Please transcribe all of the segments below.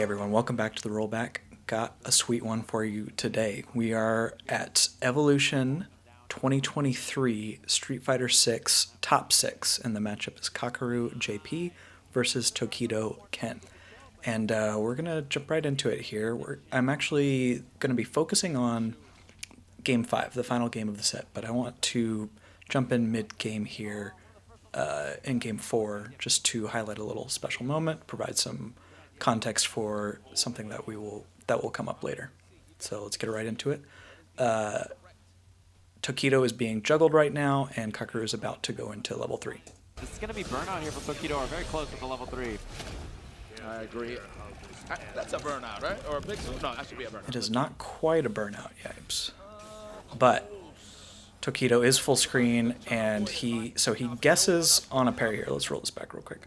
Hey everyone, welcome back to the rollback. Got a sweet one for you today. We are at Evolution 2023 Street Fighter 6 Top 6, and the matchup is Kakeru JP versus Tokido Ken. And we're going to jump right into it here. I'm actually going to be focusing on Game 5, the final game of the set, but I want to jump in mid-game here in Game 4 just to highlight a little special moment, provide some context for something that will come up later. So let's get right into it. Tokido is being juggled right now, and Kakeru is about to go into level 3. This is going to be burnout here for Tokido, or very close with the level 3. I agree. That's a burnout, right? Or a big two? No, that should be a burnout. It is not quite a burnout, yipes. But Tokido is full screen, and he guesses on a parry here. Let's roll this back real quick.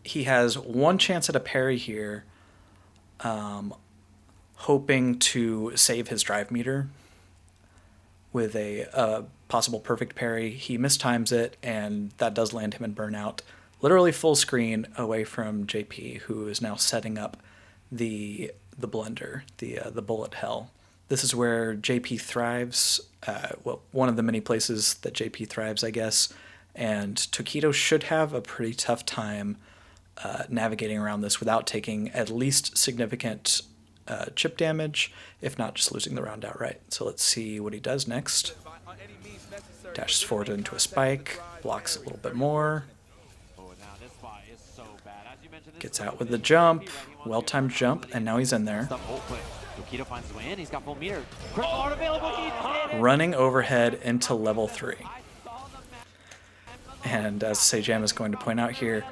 He has one chance at a parry here, hoping to save his drive meter with a possible perfect parry. He mistimes it, and that does land him in burnout. Literally full screen away from JP, who is now setting up the blender, the bullet hell. This is where JP thrives. One of the many places that JP thrives, I guess. And Tokido should have a pretty tough time navigating around this without taking at least significant chip damage, if not just losing the round outright. So let's see what he does next. Dashes forward into a spike, blocks a little bit more. Gets out with the jump, well-timed jump, and now he's in there. Tokido finds his way in, he's got full meter. Running overhead into level 3. And as Sejam is going to point out here,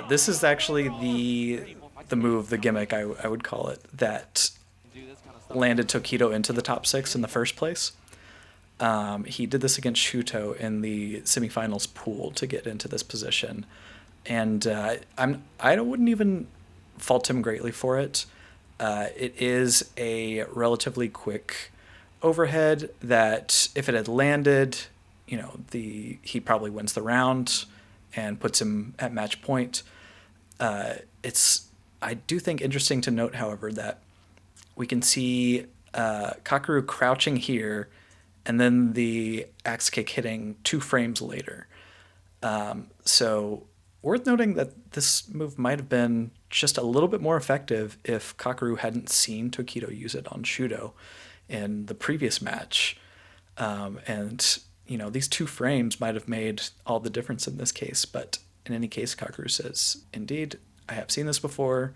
this is actually the move, the gimmick, I would call it, that landed Tokido into the top 6 in the first place. He did this against Shuto in the semifinals pool to get into this position. And I wouldn't even fault him greatly for it. It is a relatively quick overhead that if it had landed, he probably wins the round and puts him at match point. I do think interesting to note, however, that we can see Kakeru crouching here and then the axe kick hitting 2 frames later. So worth noting that this move might have been just a little bit more effective if Kakeru hadn't seen Tokido use it on Shudo in the previous match. These 2 frames might have made all the difference in this case, but in any case, Kakeru says, indeed, I have seen this before.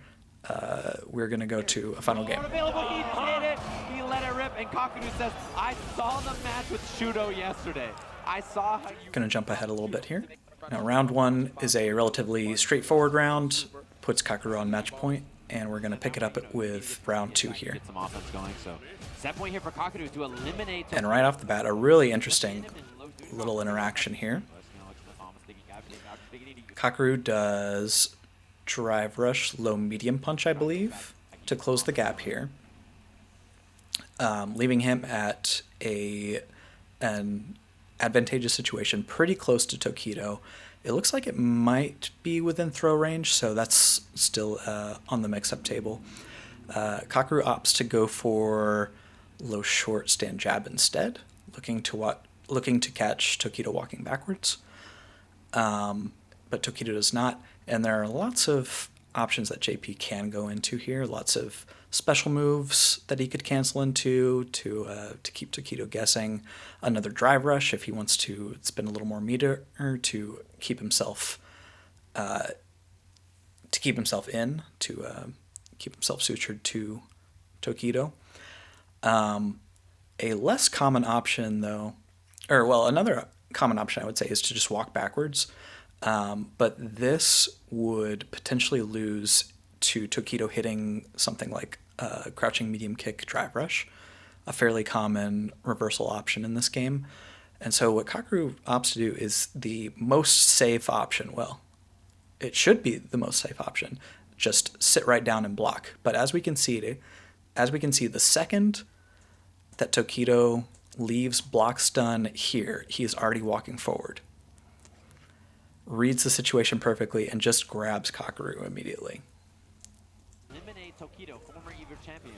We're going to go to a final game. He let it rip, and Kakeru says, I saw the match with Shudo yesterday. I saw how you... Going to jump ahead a little bit here. Now, round 1 is a relatively straightforward round, puts Kakeru on match point, and we're going to pick it up with round 2 here. Get some offense going, so set point here for Kakeru to eliminate... And right off the bat, a really interesting little interaction here. Kakeru does drive rush, low medium punch, I believe, to close the gap here, leaving him at an advantageous situation pretty close to Tokido. It looks like it might be within throw range, so that's still on the mix-up table. Kakeru opts to go for low short stand jab instead, looking to catch Tokido walking backwards. But Tokido does not, and there are lots of options that JP can go into here, lots of special moves that he could cancel into to keep Tokido guessing. Another drive rush if he wants to spend a little more meter to keep himself keep himself sutured to Tokido. A less common option though, another common option I would say is to just walk backwards. But this would potentially lose to Tokido hitting something like a crouching medium kick drive rush, a fairly common reversal option in this game. And so what Kakeru opts to do is the most safe option. Well, it should be the most safe option. Just sit right down and block. But as we can see, the second that Tokido leaves block stun here, he is already walking forward. Reads the situation perfectly and just grabs Kakeru immediately. Tokido, former Evo champion.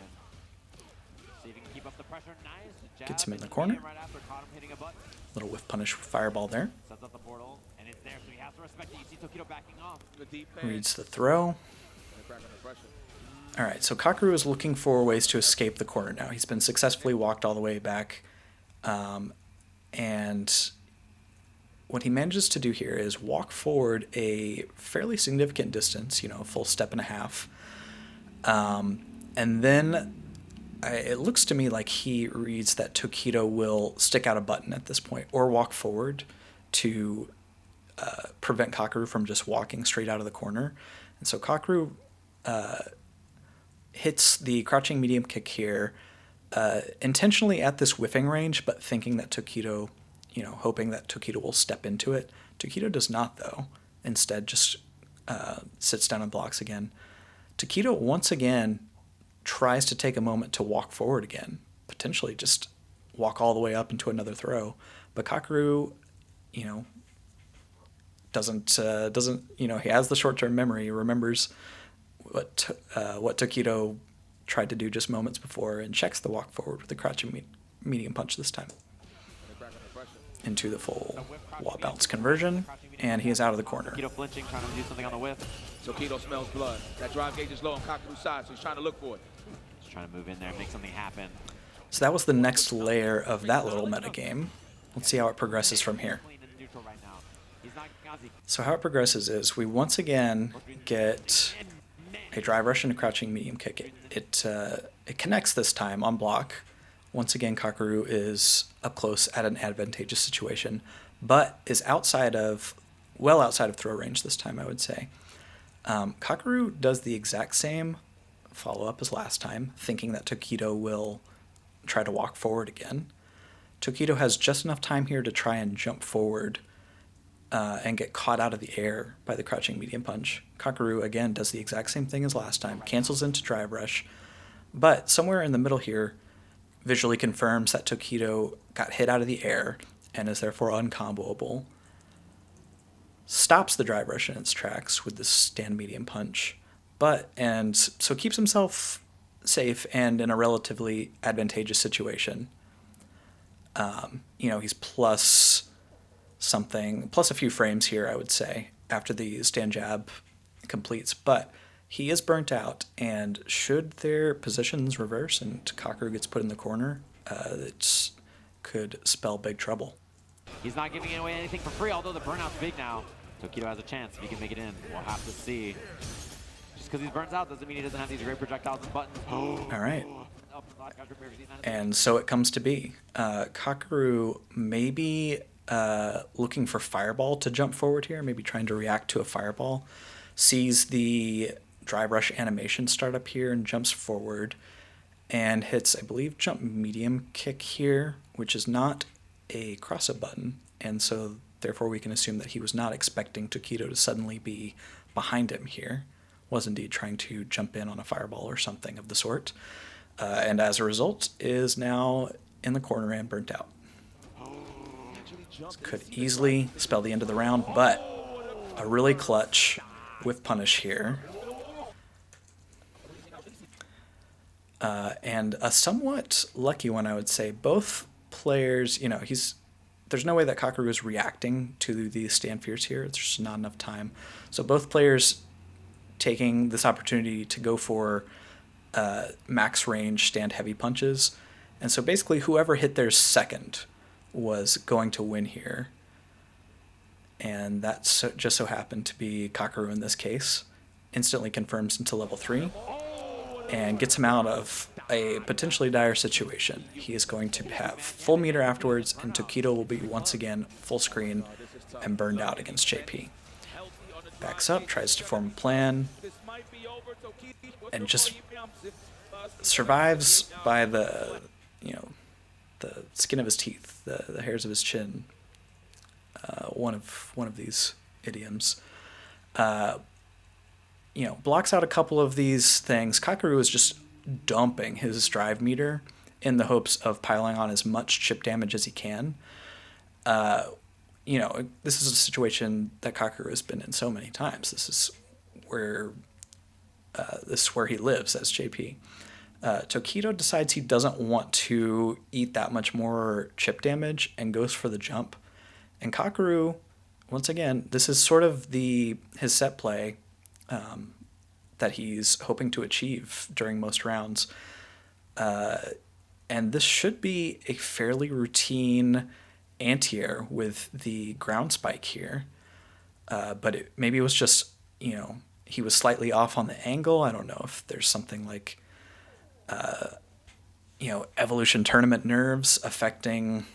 See if he can keep up the pressure. Nice jab. Gets him in the corner. Right after, caught him hitting a button. Little whiff punish with fireball there. Sets up the portal, and it's there, so he has to respect it. You see Tokido backing off. Reads the throw. Alright, so Kakeru is looking for ways to escape the corner now. He's been successfully walked all the way back. And what he manages to do here is walk forward a fairly significant distance, you know, a full step and a half. And then it looks to me like he reads that Tokido will stick out a button at this point or walk forward to prevent Kakeru from just walking straight out of the corner. And so Kakeru hits the crouching medium kick here, intentionally at this whiffing range, but thinking that Tokido, you know, hoping that Tokido will step into it. Tokido does not, though. Instead, just sits down and blocks again. Tokido, once again, tries to take a moment to walk forward again, potentially just walk all the way up into another throw. But Kakeru, you know, doesn't, you know, he has the short-term memory. He remembers what Tokido tried to do just moments before and checks the walk forward with the crouching medium punch this time into the full wall bounce conversion, and he is out of the corner. Tokido flinching, trying to do something on the whiff. Tokido smells blood. That drive gauge is low on Kakeru's side, so he's trying to look for it. Just trying to move in there and make something happen. So that was the next layer of that little metagame. Let's see how it progresses from here. So how it progresses is we once again get a drive rush and a crouching medium kick. It connects this time on block. Once again, Kakeru is up close at an advantageous situation, but is well outside of throw range this time, I would say. Kakeru does the exact same follow-up as last time, thinking that Tokido will try to walk forward again. Tokido has just enough time here to try and jump forward and get caught out of the air by the crouching medium punch. Kakeru, again, does the exact same thing as last time, cancels into drive rush, but somewhere in the middle here, visually confirms that Tokido got hit out of the air and is therefore uncomboable. Stops the drive rush in its tracks with this stand medium punch, and so keeps himself safe and in a relatively advantageous situation. You know, he's plus a few frames here, I would say, after the stand jab completes, but he is burnt out, and should their positions reverse and Kakeru gets put in the corner, it could spell big trouble. He's not giving away anything for free, although the burnout's big now. Tokido has a chance if he can make it in. We'll have to see. Just because he's burnt out doesn't mean he doesn't have these great projectiles and buttons. All right. And so it comes to be. Kakeru maybe looking for fireball to jump forward here, maybe trying to react to a fireball. Sees the drive rush animation start up here and jumps forward and hits, I believe, jump medium kick here, which is not a cross-up button, and so therefore we can assume that he was not expecting Tokido to suddenly be behind him here. Was indeed trying to jump in on a fireball or something of the sort, and as a result is now in the corner and burnt out. This could easily spell the end of the round, but a really clutch with punish here. And a somewhat lucky one, I would say. Both players, you know, there's no way that Kakeru is reacting to the stand fierce here. There's just not enough time. So both players taking this opportunity to go for max range stand heavy punches. And so basically whoever hit theirs second was going to win here. And that just so happened to be Kakeru in this case. Instantly confirms into level 3 and gets him out of a potentially dire situation. He is going to have full meter afterwards, and Tokido will be once again full screen and burned out against JP. Backs up, tries to form a plan, and just survives by the skin of his teeth, the hairs of his chin. One of these idioms. Blocks out a couple of these things. Kakeru is just dumping his drive meter in the hopes of piling on as much chip damage as he can. This is a situation that Kakeru has been in so many times. This is where this is where he lives as JP. Tokido decides he doesn't want to eat that much more chip damage and goes for the jump. And Kakeru, once again, this is sort of his set play that he's hoping to achieve during most rounds. And this should be a fairly routine anti-air with the ground spike here. But maybe it was just, he was slightly off on the angle. I don't know if there's something like, evolution tournament nerves affecting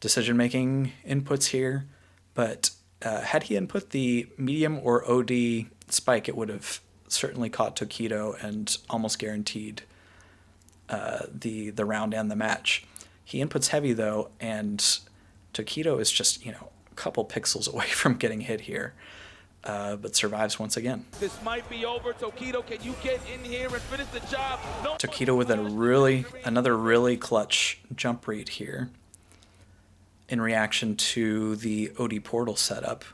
decision-making inputs here. But had he input the medium or OD spike, it would have certainly caught Tokido and almost guaranteed the round and the match. He inputs heavy, though, and Tokido is just, a couple pixels away from getting hit here, but survives once again. This might be over. Tokido, can you get in here and finish the job? No. Tokido with another really clutch jump read here in reaction to the OD portal setup.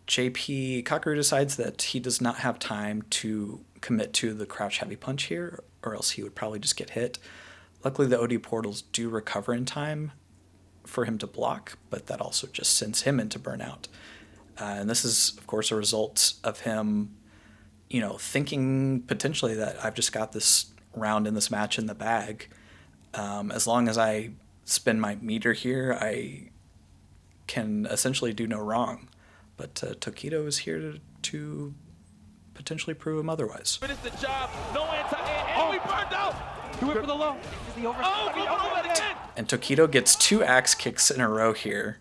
Kakeru decides that he does not have time to commit to the crouch heavy punch here, or else he would probably just get hit. Luckily, the OD portals do recover in time for him to block, but that also just sends him into burnout. And this is, of course, a result of him, thinking potentially that I've just got this round in this match in the bag. As long as I spin my meter here, I can essentially do no wrong. But Tokido is here to potentially prove him otherwise. Finish the job. No anti-air. We burned out. Do it for the low. Is the over? And Tokido gets 2 axe kicks in a row here.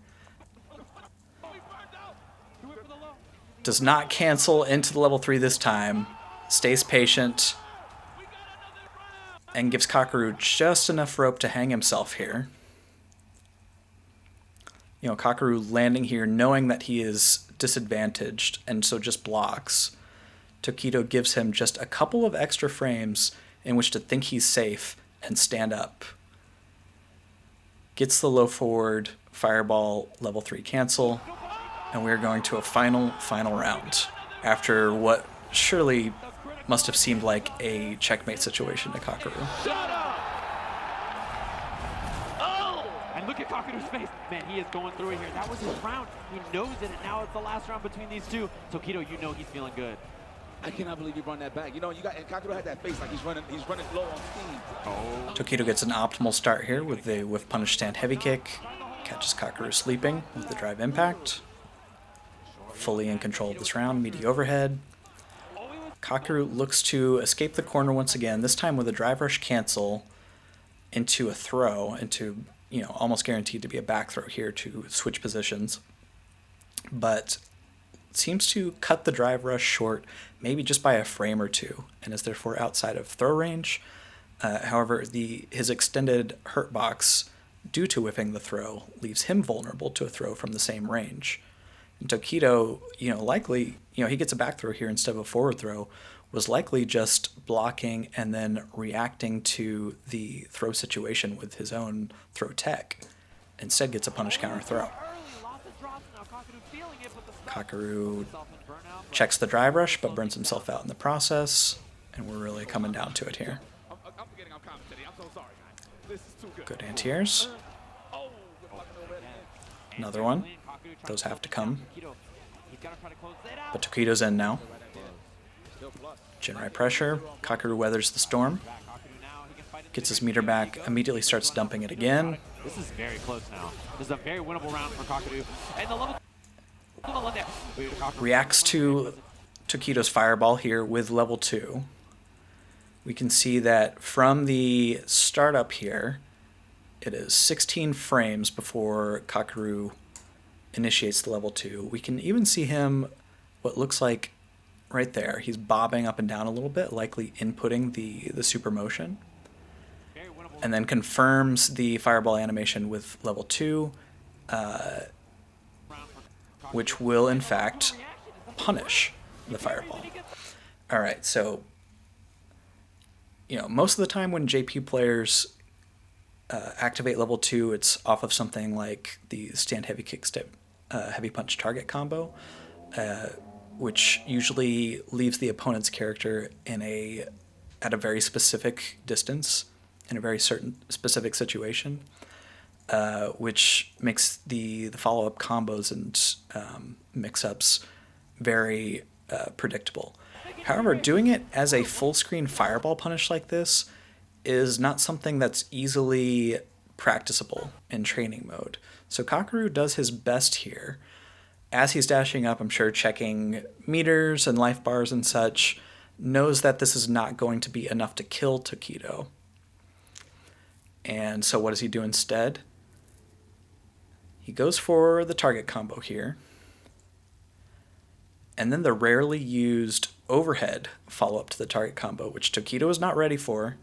Does not cancel into the level 3 this time. Stays patient. And gives Kakeru just enough rope to hang himself here. Kakeru landing here knowing that he is disadvantaged and so just blocks. Tokido gives him just a couple of extra frames in which to think he's safe and stand up. Gets the low forward, fireball, level 3 cancel, and we're going to a final round after what surely must have seemed like a checkmate situation to Kakeru. And look at Kakeru's face. Man, he is going through it here. That was his round. He knows it, and now it's the last round between these two. Tokido, he's feeling good. I cannot believe you run that back. And Kakeru had that face like he's running low on steam. Oh. Tokido gets an optimal start here with the whiff punish stand heavy kick. Catches Kakeru sleeping with the drive impact. Fully in control of this round, meaty overhead. Kakeru looks to escape the corner once again, this time with a drive rush cancel into a throw, into, almost guaranteed to be a back throw here to switch positions. But seems to cut the drive rush short, maybe just by a frame or two, and is therefore outside of throw range. However, his extended hurt box, due to whiffing the throw, leaves him vulnerable to a throw from the same range. And Tokido, likely, he gets a back throw here instead of a forward throw, was likely just blocking and then reacting to the throw situation with his own throw tech. Instead gets a punish counter throw. Kakeru checks the drive rush, but burns himself out in the process, and we're really coming down to it here. Good anti-airs. Another one. Those have to come. But Tokido's in now. Generate pressure. Kakeru weathers the storm. Gets his meter back, immediately starts dumping it again. This is very close now. This is a very winnable round for Kakeru. And the level... Reacts to Tokido's fireball here with level 2. We can see that from the startup here, it is 16 frames before Kakeru initiates the level 2. We can even see him, what looks like right there, he's bobbing up and down a little bit, likely inputting the super motion. And then confirms the fireball animation with level 2, which will in fact punish the fireball. Alright, so most of the time when JP players activate level 2, it's off of something like the stand heavy kick step heavy punch target combo. which usually leaves the opponent's character at a very specific distance, in a very certain specific situation, which makes the follow-up combos and mix-ups very predictable. However, doing it as a full-screen fireball punish like this is not something that's easily practicable in training mode. So Kakeru does his best here. As he's dashing up, I'm sure checking meters and life bars and such, knows that this is not going to be enough to kill Tokido. And so what does he do instead? He goes for the target combo here. And then the rarely used overhead follow-up to the target combo, which Tokido is not ready for.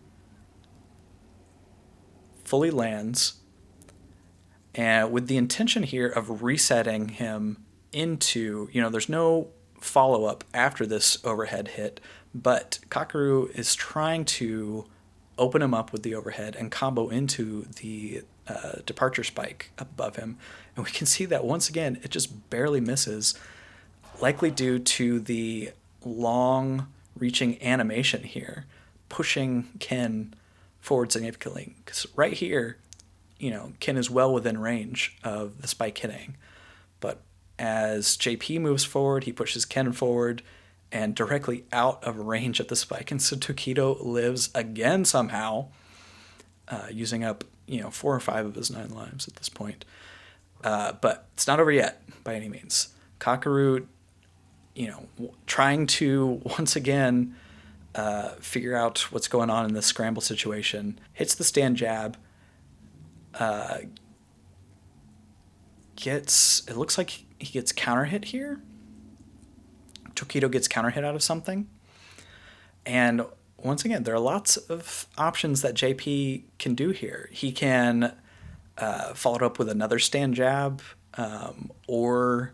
Fully lands. And with the intention here of resetting him into, there's no follow-up after this overhead hit, but Kakeru is trying to open him up with the overhead and combo into the departure spike above him. And we can see that once again, it just barely misses, likely due to the long reaching animation here, pushing Ken forward significantly. Because right here, Ken is well within range of the spike hitting. But as JP moves forward, he pushes Ken forward and directly out of range of the spike. And so Tokido lives again somehow, using up, 4 or 5 of his 9 lives at this point. But it's not over yet by any means. Kakeru, trying to once again figure out what's going on in this scramble situation, hits the stand jab, it looks like he gets counter hit here. Tokido gets counter hit out of something. And once again, there are lots of options that JP can do here. He can follow it up with another stand jab or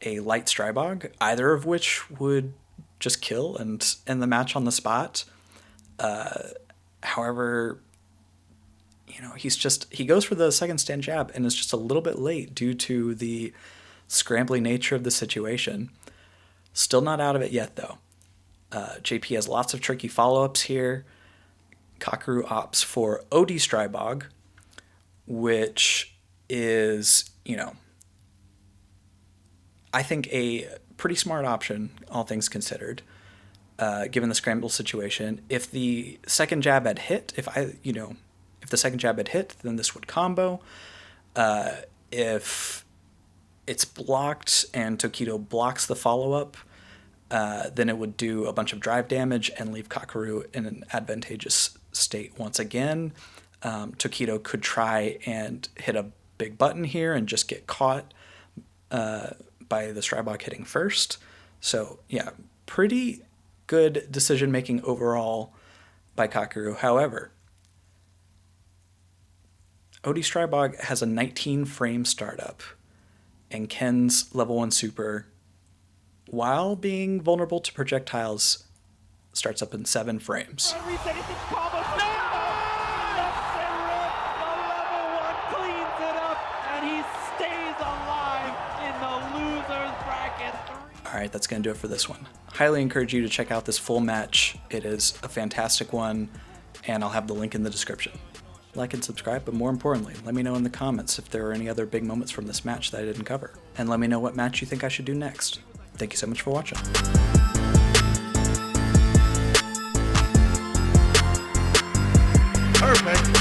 a light Strybog, either of which would just kill and end the match on the spot. However, he goes for the second stand jab and is just a little bit late due to the scrambly nature of the situation. Still not out of it yet, though. JP has lots of tricky follow-ups here. Kakeru opts for OD Strybog, which is, I think a pretty smart option, all things considered, given the scramble situation. If the second jab had hit, if the second jab had hit, then this would combo. If it's blocked and Tokido blocks the follow-up, then it would do a bunch of drive damage and leave Kakeru in an advantageous state once again. Tokido could try and hit a big button here and just get caught by the Strybog hitting first. So, yeah, pretty good decision-making overall by Kakeru. However, OD Strybog has a 19-frame startup, and Ken's level 1 super, while being vulnerable to projectiles, starts up in 7 frames. Alright, that's going to do it for this one. Highly encourage you to check out this full match. It is a fantastic one, and I'll have the link in the description. Like and subscribe, but more importantly, let me know in the comments if there are any other big moments from this match that I didn't cover. And let me know what match you think I should do next. Thank you so much for watching. Perfect.